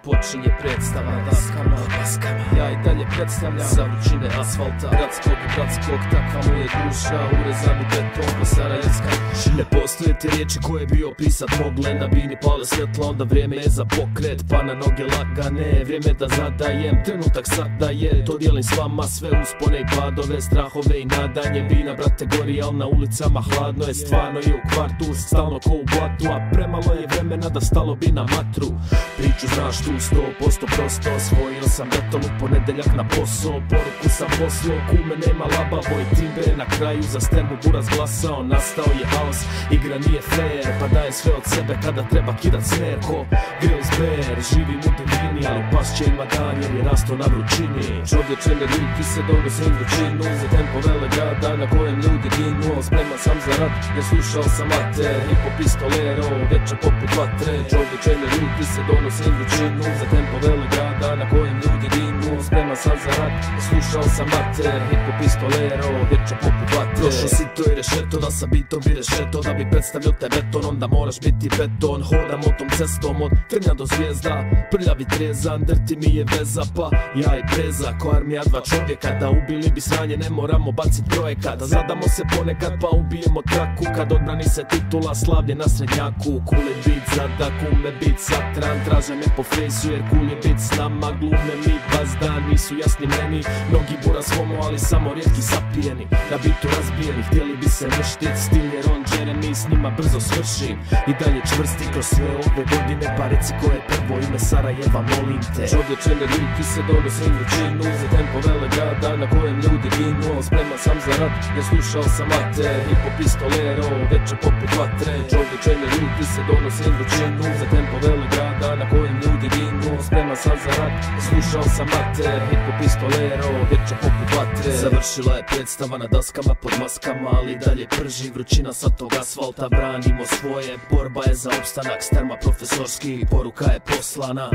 počinje predstava na daskama. Ja i dalje predstavljam za vrućine asfalta gradskog i bratskog, takva mu je duša, urezani beton ko sarajevska kuća. Ne postoje te riječi koje bi opisat mogle, na bini pale svjetla, onda vrijeme je za pokret, pa na noge lagane, vrijeme da zadajem, trenutak sada je, to dijelim s vama, sve uspone i padove, strahove i nadanje. Bina brate gori, al na ulicama hladno je, stvarno je u kvartu, stalno ko u blatu, a premalo je vremena da stalo bi na matru. Priču znaš tu 100% prosto, osvojio sam beton u ponedeljak na posao, poruku sam poslao, kume nema labavo i timbre, na kraju za stermu buraz glasao, nastao je haos, igra nije fair, pa daje sve od sebe kada treba kidat sner, ko Grills Bear, živim u divini, ali pas će ima dan jer je rasto na vrućini. Čovječe ne ljuti se, donose im vrućinu, za tempo vele grada na kojem ljudi ginu, spreman sam za rat jer slušao sam mate, hipo pistolero, večer poput vatre. Čovječe ne ljuti se, donose im vrućinu, za tempo vele grada na kojem ljudi ginu, spreman sam za rat jer slušao sam mate, hipo pistolero, večer poput vatre. Prošao si to i rešeto, da sa bitom bi rešeto, da bi predstavio te beton, onda moraš biti beton. Hodam o tom cestom od trnja do zvijezda, prljavi trezan, drti mi je veza, pa ja i preza ko armija dva čovjeka, da ubili bi sranje, ne moramo bacit projekat, da zadamo se ponekad pa ubijemo traku, kad odbrani se titula slavlje na srednjaku. Cool je bit zada, kume bit satran, traže me po fejsu jer cool je bit s nama, glume mi bazda, nisu jasni meni, mnogi buraz homo ali samo rijetki sapijeni, na bitu razbijeni, htjeli bi se mrštit, stil je Ron Jeremy, s njima brzo svršim, i dalje čvrsti kroz sve ove godine, pa reci ko je prvo ime Sarajeva, molim te. Čovječe ne ljuti se, donose im vrućinu, za tempo vele grada na kojem ljudi ginu, spreman sam za rat jer slušao sam mate, hipo pistolero, večer poput vatre. Čovječe ne ljuti se, donose im vrućinu, za tempo vele grada na kojem ljudi ginu, spreman sam za rat jer slušao sam mate, hipo pistolero, večer poput vatre. Završila je predstava na daskama pod maskama, ali dalje prži vrućina sa tog asfalta, branimo svoje, borba je za opstanak, sterma profesorski, poruka je poslana.